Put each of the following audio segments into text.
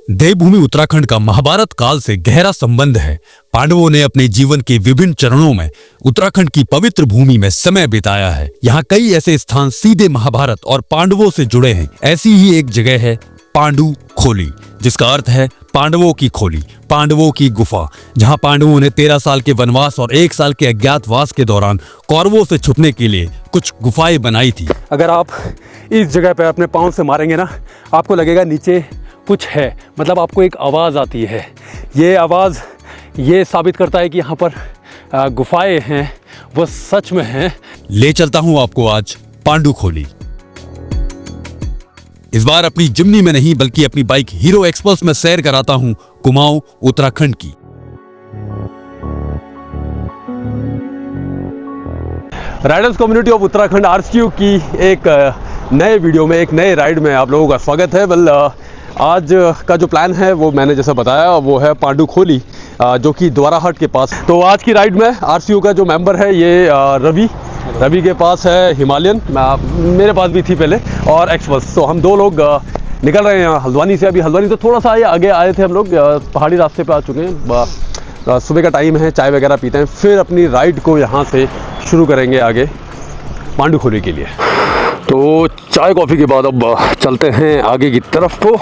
देवभूमि उत्तराखंड का महाभारत काल से गहरा संबंध है। पांडवों ने अपने जीवन के विभिन्न चरणों में उत्तराखंड की पवित्र भूमि में समय बिताया है। यहाँ कई ऐसे स्थान सीधे महाभारत और पांडवों से जुड़े हैं। ऐसी ही एक जगह है पांडु खोली, जिसका अर्थ है पांडवों की खोली, पांडवों की गुफा, जहाँ पांडवों ने 13 साल के वनवास और 1 साल के अज्ञातवास के दौरान कौरवों से छुपने के लिए कुछ गुफाएं बनाई थी। अगर आप इस जगह पे अपने पाँव से मारेंगे ना, आपको लगेगा नीचे कुछ है, मतलब आपको एक आवाज़ आती है। ये आवाज़ ये साबित करता है कि यहाँ पर गुफाएं हैं, वो सच में हैं। ले चलता हूँ आपको आज पांडु खोली। इस बार अपनी जिम्नी में नहीं बल्कि अपनी बाइक हीरो एक्सपल्स में सैर कराता हूँ कुमाऊं उत्तराखंड की। Riders community of Uttarakhand RCU की एक नए वीडियो में, एक नए राइड में आप लोगों का स्वागत है। आज का जो प्लान है वो मैंने जैसा बताया वो है पांडु खोली, जो कि द्वाराहाट के पास। तो आज की राइड में RCU का जो मेंबर है ये रवि के पास है हिमालयन, मेरे पास भी थी पहले, और एक्सपल्स। तो हम 2 लोग निकल रहे हैं हल्द्वानी से। अभी हल्द्वानी तो थोड़ा सा आगे आए थे हम लोग, पहाड़ी रास्ते पे आ चुके हैं। सुबह का टाइम है, चाय वगैरह पीते हैं, फिर अपनी राइड को यहाँ से शुरू करेंगे आगे पांडु खोली के लिए। तो चाय कॉफ़ी के बाद अब चलते हैं आगे की तरफ को।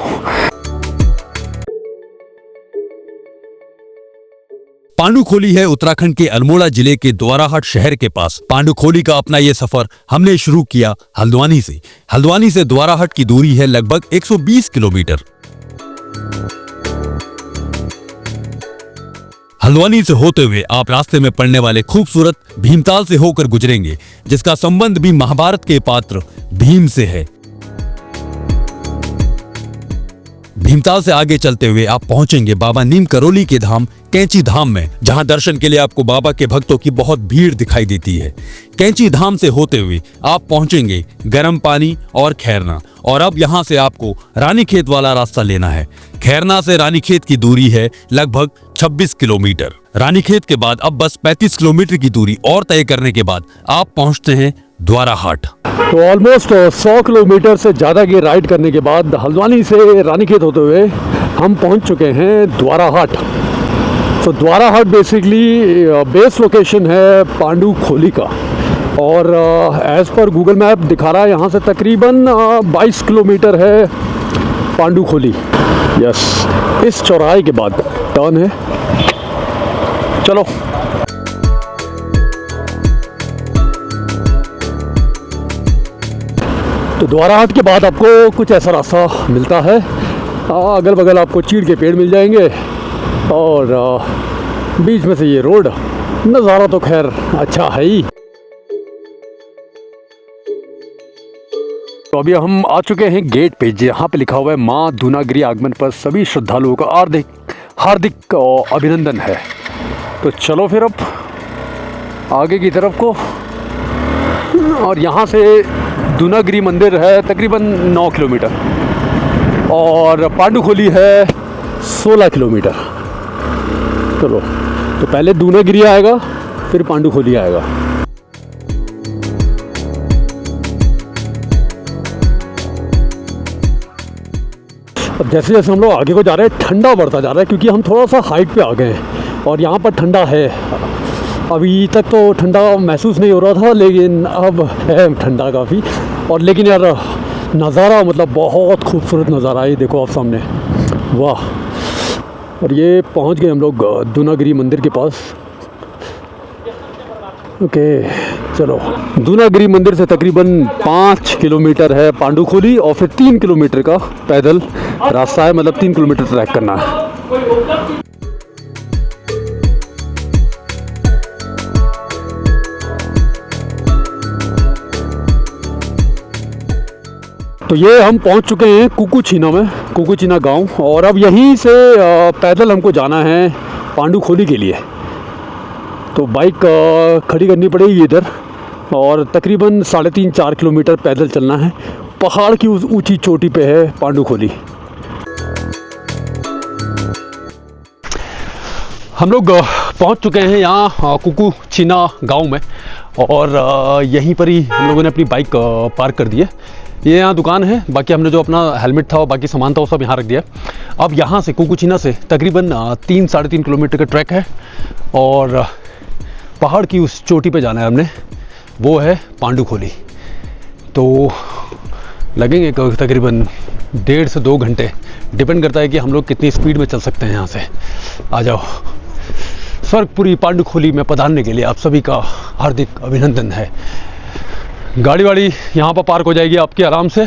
पांडु खोली है उत्तराखंड के अल्मोड़ा जिले के द्वाराहाट शहर के पास। पांडु खोली का अपना ये सफर हमने शुरू किया हल्द्वानी से। हल्द्वानी से द्वाराहाट की दूरी है लगभग 120 किलोमीटर। हल्द्वानी से होते हुए आप रास्ते में पड़ने वाले खूबसूरत भीमताल से होकर गुजरेंगे, जिसका संबंध भी महाभारत के पात्र भीम से है। भीमताल से आगे चलते हुए आप पहुंचेंगे बाबा नीम करोली के धाम कैंची धाम में, जहां दर्शन के लिए आपको बाबा के भक्तों की बहुत भीड़ दिखाई देती है। कैंची धाम से होते हुए आप पहुंचेंगे गर्म पानी और खैरना, और अब यहां से आपको रानीखेत वाला रास्ता लेना है। खैरना से रानीखेत की दूरी है लगभग 26 किलोमीटर। रानीखेत के बाद अब बस 35 किलोमीटर की दूरी और तय करने के बाद आप पहुंचते हैं द्वाराहाट। तो ऑलमोस्ट 100 किलोमीटर से ज़्यादा की राइड करने के बाद हल्द्वानी से रानीखेत होते हुए हम पहुंच चुके हैं द्वाराहाट। तो द्वाराहाट बेसिकली बेस लोकेशन है पांडु खोली का, और एज़ पर गूगल मैप दिखा रहा है यहाँ से तकरीबन 22 किलोमीटर है पांडु खोली। यस, इस चौराहे के बाद टर्न है। चलो तो द्वाराहाट के बाद आपको कुछ ऐसा रास्ता मिलता है। अगल बगल आपको चीड़ के पेड़ मिल जाएंगे, और बीच में से ये रोड। नज़ारा तो खैर अच्छा है ही। तो अभी हम आ चुके हैं गेट पे, जहाँ पे लिखा हुआ है माँ दूनागिरी आगमन पर सभी श्रद्धालुओं का हार्दिक अभिनंदन है। तो चलो फिर अब आगे की तरफ को। और यहाँ से दूनागिरी मंदिर है तकरीबन 9 किलोमीटर, और पांडु खोली है 16 किलोमीटर। चलो, तो पहले दूनागिरी आएगा, फिर पांडु खोली आएगा। अब जैसे जैसे हम लोग आगे को जा रहे हैं, ठंडा बढ़ता जा रहा है, क्योंकि हम थोड़ा सा हाइट पे आ गए हैं और यहाँ पर ठंडा है। अभी तक तो ठंडा महसूस नहीं हो रहा था, लेकिन अब है ठंडा काफ़ी। और लेकिन यार नज़ारा मतलब बहुत खूबसूरत नज़ारा है, ये देखो आप सामने, वाह। और ये पहुंच गए हम लोग दूनागिरी मंदिर के पास। ओके, चलो। दूनागिरी मंदिर से तकरीबन 5 किलोमीटर है पांडु खोली, और फिर 3 किलोमीटर का पैदल रास्ता है, मतलब 3 किलोमीटर ट्रैक करना है। तो ये हम पहुंच चुके हैं कुकुचीना में, कुकुचीना गांव, और अब यहीं से पैदल हमको जाना है पांडु खोली के लिए। तो बाइक खड़ी करनी पड़ेगी इधर, और तकरीबन 3.5-4 किलोमीटर पैदल चलना है। पहाड़ की ऊंची चोटी पे है पांडु खोली। हम लोग पहुंच चुके हैं यहाँ कुकुचीना गांव में, और यहीं पर ही हम लोगों ने अपनी बाइक पार्क कर दी है। ये यहाँ दुकान है, बाकी हमने जो अपना हेलमेट था और बाकी सामान था वो सब यहाँ रख दिया। अब यहाँ से कुकुचीना से तकरीबन 3-3.5 किलोमीटर का ट्रैक है और पहाड़ की उस चोटी पे जाना है हमने, वो है पांडुखोली। तो लगेंगे तकरीबन 1.5 से 2 घंटे, डिपेंड करता है कि हम लोग कितनी स्पीड में चल सकते हैं यहाँ से। आ जाओ, स्वर्गपुरी पांडुखोली में पधारने के लिए आप सभी का हार्दिक अभिनंदन है। गाड़ी वाड़ी यहाँ पर पार्क हो जाएगी आपकी आराम से,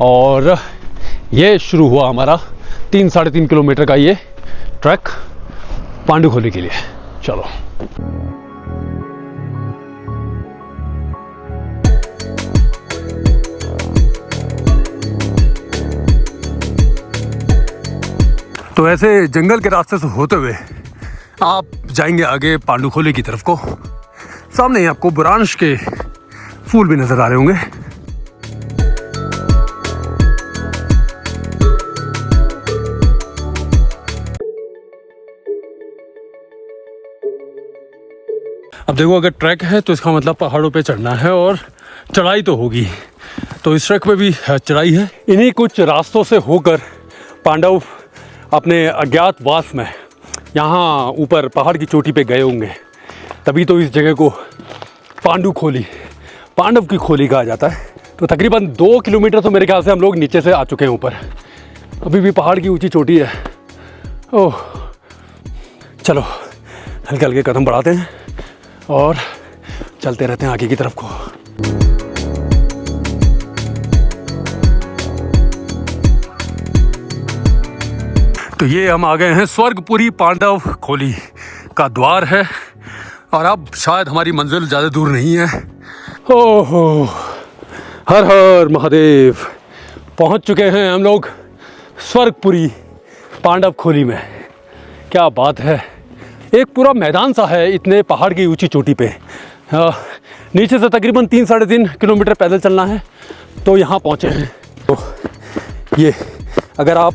और ये शुरू हुआ हमारा 3-3.5 किलोमीटर का ये ट्रैक पांडुखोली के लिए। चलो तो ऐसे जंगल के रास्ते से होते हुए आप जाएंगे आगे पांडुखोली की तरफ को। सामने ही आपको बुरांश के फूल भी नजर आ रहे होंगे। अब देखो, अगर ट्रैक है तो इसका मतलब पहाड़ों पे चढ़ना है और चढ़ाई तो होगी। तो इस ट्रैक पे भी चढ़ाई है। इन्हीं कुछ रास्तों से होकर पांडव अपने अज्ञातवास में यहाँ ऊपर पहाड़ की चोटी पे गए होंगे, तभी तो इस जगह को पांडुखोली, पांडव की खोली कहा जाता है। तो तकरीबन 2 किलोमीटर तो मेरे ख्याल से हम लोग नीचे से आ चुके हैं ऊपर। अभी भी पहाड़ की ऊंची चोटी है। ओह, चलो हल्के हल्के कदम बढ़ाते हैं और चलते रहते हैं आगे की तरफ को। तो ये हम आ गए हैं स्वर्गपुरी पांडव खोली का द्वार है, और अब शायद हमारी मंजिल ज़्यादा दूर नहीं है। ओहो, हर हर महादेव, पहुंच चुके हैं हम लोग स्वर्गपुरी पांडव खोली में। क्या बात है, एक पूरा मैदान सा है इतने पहाड़ की ऊंची चोटी पे। नीचे से तकरीबन 3-3.5 किलोमीटर पैदल चलना है तो यहाँ पहुँचे हैं। तो ये अगर आप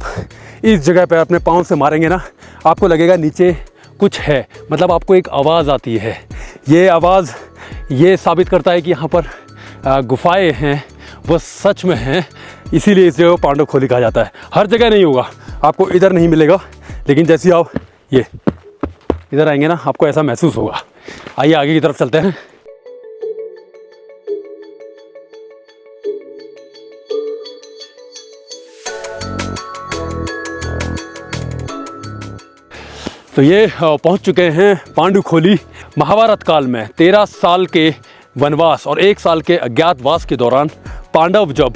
इस जगह पे अपने पाँव से मारेंगे ना, आपको लगेगा नीचे कुछ है, मतलब आपको एक आवाज़ आती है। ये आवाज़ ये साबित करता है कि यहाँ पर गुफाएं हैं, वो सच में हैं, इसीलिए इस जगह को पांडव खोली कहा जाता है। हर जगह नहीं होगा, आपको इधर नहीं मिलेगा, लेकिन जैसे आप ये इधर आएंगे ना, आपको ऐसा महसूस होगा। आइए आगे की तरफ चलते हैं। तो ये पहुंच चुके हैं पांडुखोली। महाभारत काल में 13 साल के वनवास और 1 साल के अज्ञातवास के दौरान पांडव जब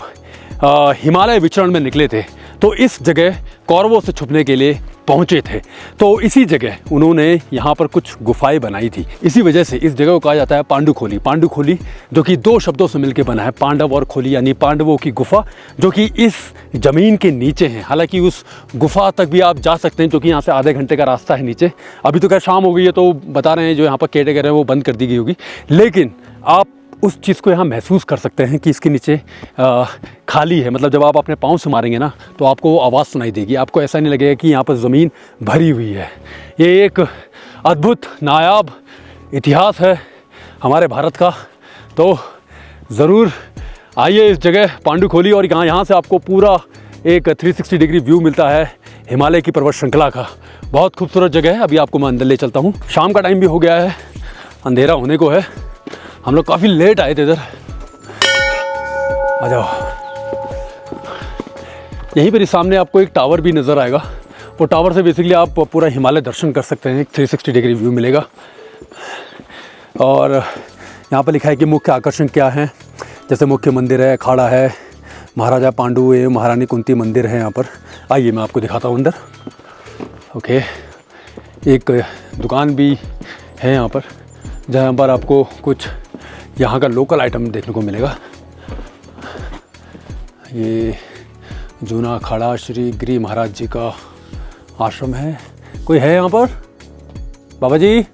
हिमालय विचरण में निकले थे तो इस जगह कौरवों से छुपने के लिए पहुंचे थे। तो इसी जगह उन्होंने यहाँ पर कुछ गुफाएं बनाई थी। इसी वजह से इस जगह को कहा जाता है पांडुखोली। पांडुखोली जो कि 2 शब्दों से मिलकर बना है, पांडव और खोली, यानी पांडवों की गुफा जो कि इस ज़मीन के नीचे है। हालांकि उस गुफा तक भी आप जा सकते हैं, जो कि यहाँ से आधे घंटे का रास्ता है नीचे। अभी तो क्या शाम हो गई है, तो बता रहे हैं जो यहाँ पर केटेगर है वो बंद कर दी गई होगी, लेकिन आप उस चीज़ को यहाँ महसूस कर सकते हैं कि इसके नीचे खाली है। मतलब जब आप अपने पाँव से मारेंगे ना, तो आपको वो आवाज़ सुनाई देगी। आपको ऐसा नहीं लगेगा कि यहाँ पर ज़मीन भरी हुई है। ये एक अद्भुत नायाब इतिहास है हमारे भारत का। तो ज़रूर आइए इस जगह पांडुखोली, और यहाँ से आपको पूरा एक 360 डिग्री व्यू मिलता है हिमालय की पर्वत श्रृंखला का। बहुत खूबसूरत जगह है। अभी आपको मैं अंदर ले चलता हूँ। शाम का टाइम भी हो गया है, अंधेरा होने को है। हम लोग काफ़ी लेट आए थे इधर। आ जाओ, यहीं पर सामने आपको एक टावर भी नज़र आएगा। वो टावर से बेसिकली आप पूरा हिमालय दर्शन कर सकते हैं। एक 360 डिग्री व्यू मिलेगा। और यहाँ पर लिखा है कि मुख्य आकर्षण क्या है। जैसे मुख्य मंदिर है, अखाड़ा है, महाराजा पांडु एवं महारानी कुंती मंदिर है यहाँ पर। आइए मैं आपको दिखाता हूँ अंदर। ओके, एक दुकान भी है यहाँ पर, जहाँ पर आपको कुछ यहाँ का लोकल आइटम देखने को मिलेगा। ये जूना अखाड़ा श्री गिरी महाराज जी का आश्रम है। कोई है यहाँ पर? बाबा जी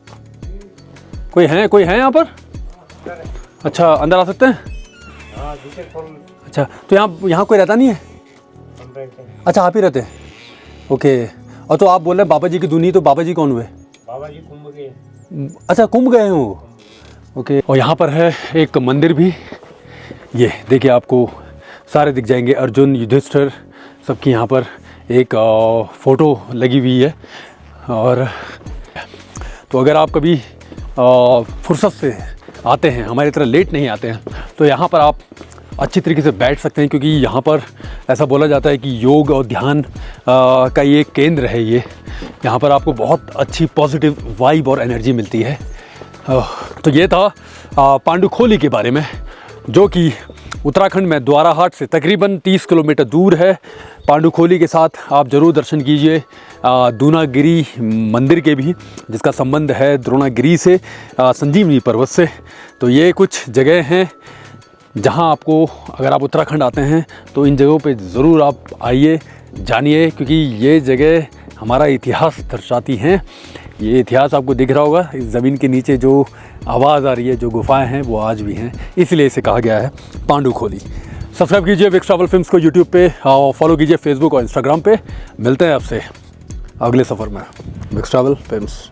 कोई है यहाँ पर? अच्छा, अंदर आ सकते हैं? अच्छा, तो यहाँ कोई रहता नहीं है? अच्छा, आप ही रहते हैं? ओके। और तो आप बोल रहे हैं बाबा जी की दूनी, तो बाबा जी कौन हुए? बाबा जी कुंभ गए। अच्छा, कुंभ गए हैं वो। ओके। और यहाँ पर है एक मंदिर भी। ये देखिए, आपको सारे दिख जाएंगे। अर्जुन, युधिष्ठिर, सबकी यहाँ पर एक फ़ोटो लगी हुई है। और तो अगर आप कभी फुर्सत से आते हैं, हमारी तरह लेट नहीं आते हैं, तो यहाँ पर आप अच्छी तरीके से बैठ सकते हैं, क्योंकि यहाँ पर ऐसा बोला जाता है कि योग और ध्यान का ये केंद्र है। ये यहाँ पर आपको बहुत अच्छी पॉजिटिव वाइब और एनर्जी मिलती है। तो ये था पांडुखोली के बारे में, जो कि उत्तराखंड में द्वाराहाट से तकरीबन 30 किलोमीटर दूर है। पांडुखोली के साथ आप ज़रूर दर्शन कीजिए दूनागिरी मंदिर के भी, जिसका संबंध है द्रोणागिरी से, संजीवनी पर्वत से। तो ये कुछ जगह हैं जहां आपको, अगर आप उत्तराखंड आते हैं तो इन जगहों पे ज़रूर आप आइए, जानिए, क्योंकि ये जगह हमारा इतिहास दर्शाती हैं। ये इतिहास आपको दिख रहा होगा, इस ज़मीन के नीचे जो आवाज़ आ रही है, जो गुफाएं हैं, वो आज भी हैं, इसलिए इसे कहा गया है पांडुखोली। सब्सक्राइब कीजिए विक्स ट्रैवल फिल्म्स को यूट्यूब पे, फॉलो कीजिए फेसबुक और इंस्टाग्राम पे। मिलते हैं आपसे अगले सफ़र में। Vicks Travel films.